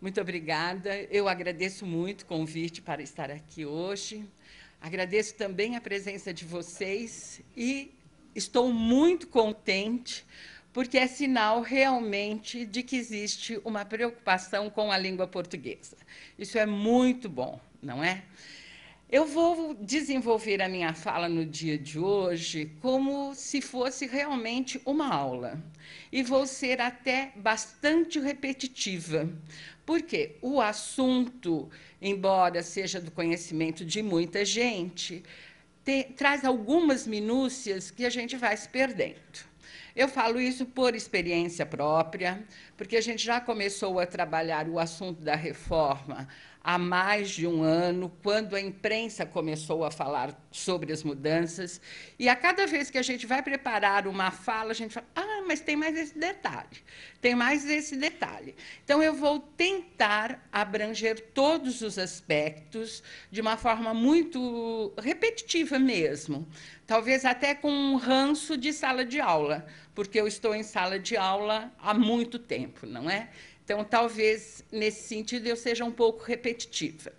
Muito obrigada. Eu agradeço muito o convite para estar aqui hoje. Agradeço também a presença de vocês e estou muito contente, porque é sinal realmente de que existe uma preocupação com a língua portuguesa. Isso é muito bom, não é? Eu vou desenvolver a minha fala no dia de hoje como se fosse realmente uma aula. E vou ser até bastante repetitiva, porque o assunto, embora seja do conhecimento de muita gente, traz algumas minúcias que a gente vai se perdendo. Eu falo isso por experiência própria, porque a gente já começou a trabalhar o assunto da reforma há mais de um ano, quando a imprensa começou a falar sobre as mudanças, e a cada vez que a gente vai preparar uma fala, a gente fala, mas tem mais esse detalhe, tem mais esse detalhe. Então, eu vou tentar abranger todos os aspectos de uma forma muito repetitiva mesmo, talvez até com um ranço de sala de aula, porque eu estou em sala de aula há muito tempo, não é? Então, talvez, nesse sentido, eu seja um pouco repetitiva.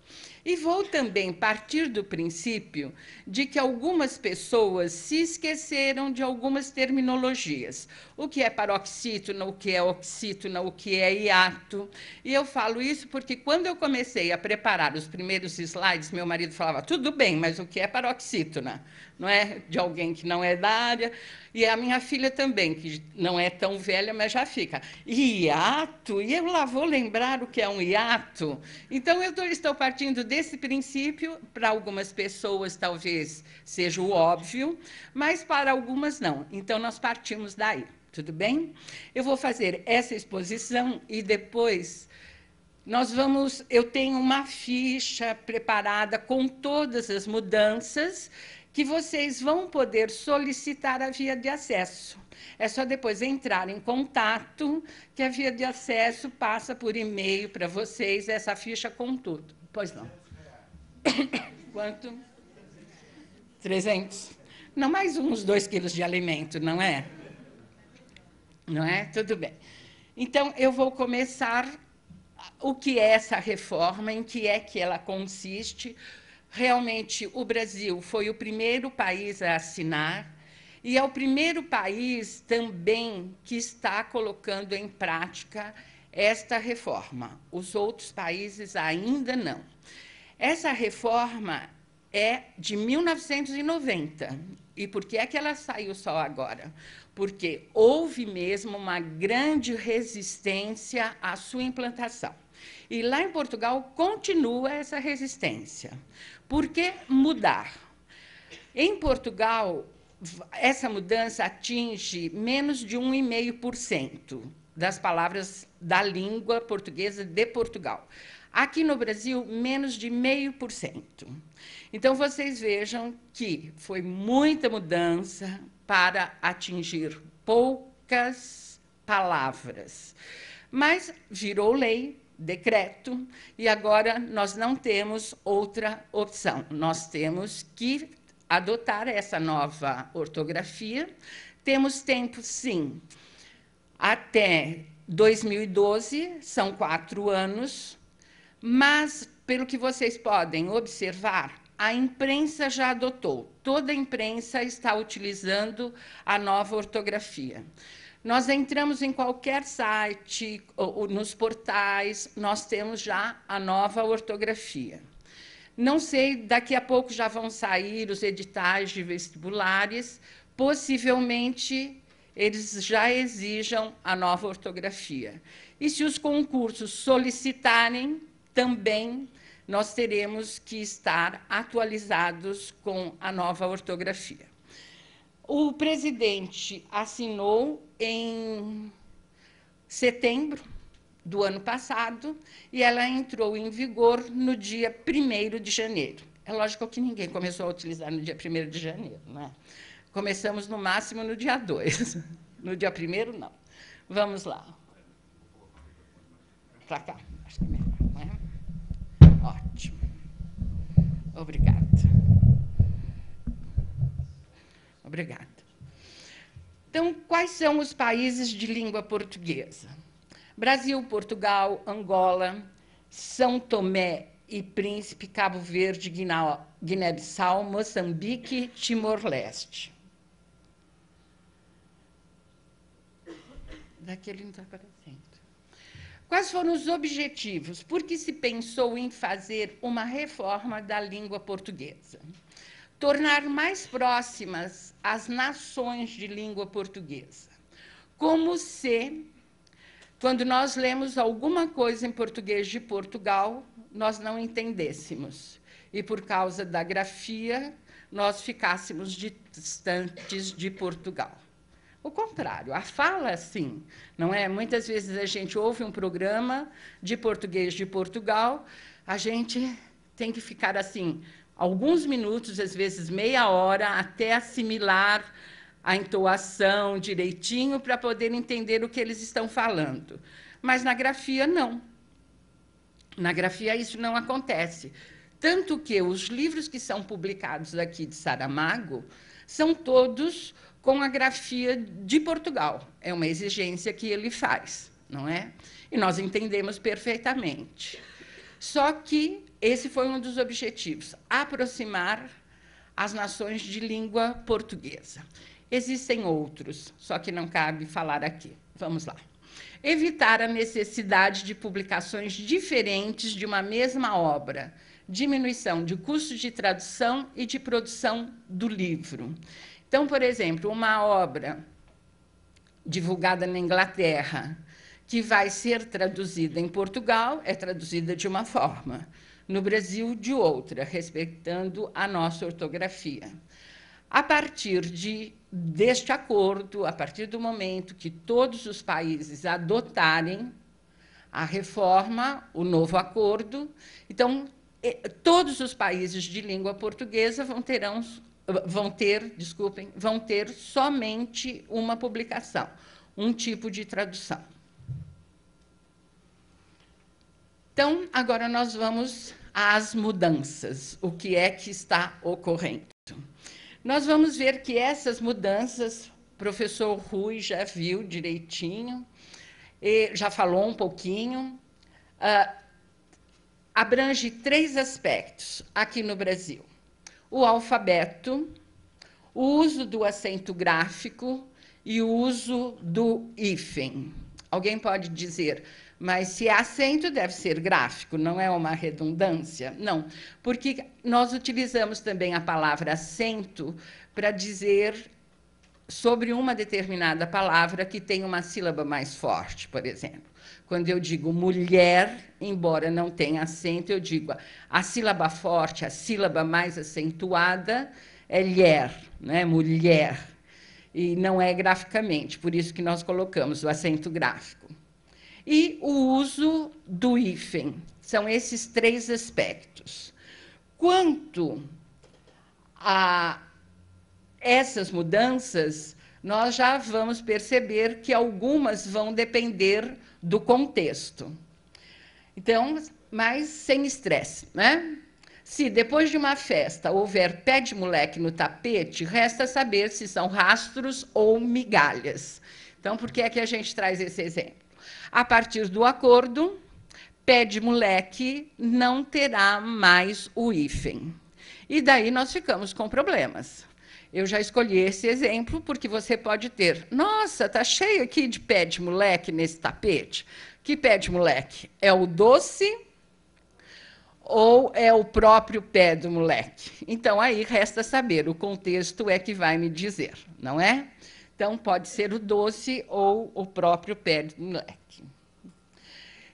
E vou também partir do princípio de que algumas pessoas se esqueceram de algumas terminologias. O que é paroxítona, o que é oxítona, o que é hiato. E eu falo isso porque, quando eu comecei a preparar os primeiros slides, meu marido falava, tudo bem, mas o que é paroxítona? Não é? De alguém que não é da área. E a minha filha também, que não é tão velha, mas já fica. Hiato? E eu lá vou lembrar o que é um hiato? Então, eu estou partindo desse princípio. Para algumas pessoas, talvez seja o óbvio, mas para algumas, não. Então, nós partimos daí. Tudo bem? Eu vou fazer essa exposição e depois eu tenho uma ficha preparada com todas as mudanças que vocês vão poder solicitar a via de acesso. É só depois entrar em contato, que a via de acesso passa por e-mail para vocês, essa ficha com tudo. Pois não. Quanto? 300. Não, mais uns 2 quilos de alimento, não é? Não é? Tudo bem. Então, eu vou começar o que é essa reforma, em que é que ela consiste. Realmente, o Brasil foi o primeiro país a assinar e é o primeiro país também que está colocando em prática esta reforma. Os outros países ainda não. Essa reforma é de 1990. E por que é que ela saiu só agora? Porque houve mesmo uma grande resistência à sua implantação. E lá em Portugal continua essa resistência. Por que mudar? Em Portugal, essa mudança atinge menos de 1,5% das palavras da língua portuguesa de Portugal. Aqui no Brasil, menos de 0,5%. Então, vocês vejam que foi muita mudança para atingir poucas palavras. Mas virou lei, decreto, e agora nós não temos outra opção. Nós temos que adotar essa nova ortografia. Temos tempo, sim, até 2012, são 4 anos, mas, pelo que vocês podem observar, a imprensa já adotou. Toda a imprensa está utilizando a nova ortografia. Nós entramos em qualquer site, ou nos portais, nós temos já a nova ortografia. Não sei, daqui a pouco já vão sair os editais de vestibulares, possivelmente eles já exijam a nova ortografia. E se os concursos solicitarem, também nós teremos que estar atualizados com a nova ortografia. O presidente assinou em setembro do ano passado e ela entrou em vigor no dia 1º de janeiro. É lógico que ninguém começou a utilizar no dia 1º de janeiro, não é? Começamos, no máximo, no dia 2. No dia 1º, não. Vamos lá. Para cá. Acho que é melhor, não é? Ótimo. Obrigada. Obrigada. Então, quais são os países de língua portuguesa? Brasil, Portugal, Angola, São Tomé e Príncipe, Cabo Verde, Guiné-Bissau, Moçambique, Timor-Leste. Daquele não está aparecendo. Quais foram os objetivos? Por que se pensou em fazer uma reforma da língua portuguesa? Tornar mais próximas as nações de língua portuguesa. Como se, quando nós lemos alguma coisa em português de Portugal, nós não entendêssemos. E, por causa da grafia, nós ficássemos distantes de Portugal. O contrário, a fala, sim, não é? Muitas vezes a gente ouve um programa de português de Portugal, a gente tem que ficar assim, alguns minutos, às vezes meia hora, até assimilar a entoação direitinho para poder entender o que eles estão falando. Mas na grafia, não. Na grafia, isso não acontece. Tanto que os livros que são publicados aqui de Saramago são todos com a grafia de Portugal. É uma exigência que ele faz, não é? E nós entendemos perfeitamente. Só que esse foi um dos objetivos, aproximar as nações de língua portuguesa. Existem outros, só que não cabe falar aqui. Vamos lá. Evitar a necessidade de publicações diferentes de uma mesma obra, diminuição de custos de tradução e de produção do livro. Então, por exemplo, uma obra divulgada na Inglaterra, que vai ser traduzida em Portugal, é traduzida de uma forma, no Brasil, de outra, respeitando a nossa ortografia. A partir deste acordo, a partir do momento que todos os países adotarem a reforma, o novo acordo, então, todos os países de língua portuguesa vão ter somente uma publicação, um tipo de tradução. Então, agora nós vamos às mudanças, o que é que está ocorrendo. Nós vamos ver que essas mudanças, o professor Rui já viu direitinho, já falou um pouquinho, abrange 3 aspectos aqui no Brasil. O alfabeto, o uso do acento gráfico e o uso do hífen. Alguém pode dizer, mas se é acento, deve ser gráfico, não é uma redundância? Não, porque nós utilizamos também a palavra acento para dizer sobre uma determinada palavra que tem uma sílaba mais forte, por exemplo. Quando eu digo mulher, embora não tenha acento, eu digo a sílaba forte, a sílaba mais acentuada é lher, né? Mulher. E não é graficamente, por isso que nós colocamos o acento gráfico. E o uso do hífen. São esses 3 aspectos. Quanto a essas mudanças, nós já vamos perceber que algumas vão depender do contexto. Então, mas sem estresse, né? Se depois de uma festa houver pé de moleque no tapete, resta saber se são rastros ou migalhas. Então, por que é que a gente traz esse exemplo? A partir do acordo, pé de moleque não terá mais o hífen. E daí nós ficamos com problemas. Eu já escolhi esse exemplo porque você pode ter, nossa, está cheio aqui de pé de moleque nesse tapete. Que pé de moleque? É o doce ou é o próprio pé do moleque? Então, aí resta saber, o contexto é que vai me dizer, não é? Então, pode ser o doce ou o próprio pé do moleque.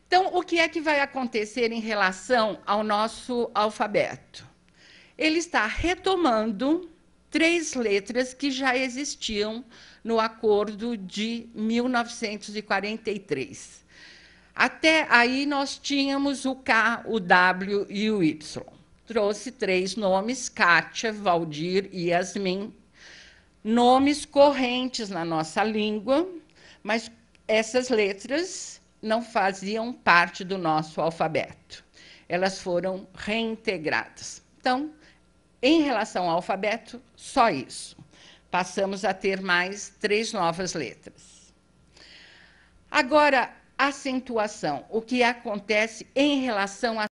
Então, o que é que vai acontecer em relação ao nosso alfabeto? Ele está retomando 3 letras que já existiam no acordo de 1943. Até aí nós tínhamos o K, o W e o Y. Trouxe 3 nomes, Kátia, Valdir e Yasmin, nomes correntes na nossa língua, mas essas letras não faziam parte do nosso alfabeto. Elas foram reintegradas. Então, em relação ao alfabeto, só isso. Passamos a ter mais 3 novas letras. Agora, acentuação, o que acontece em relação à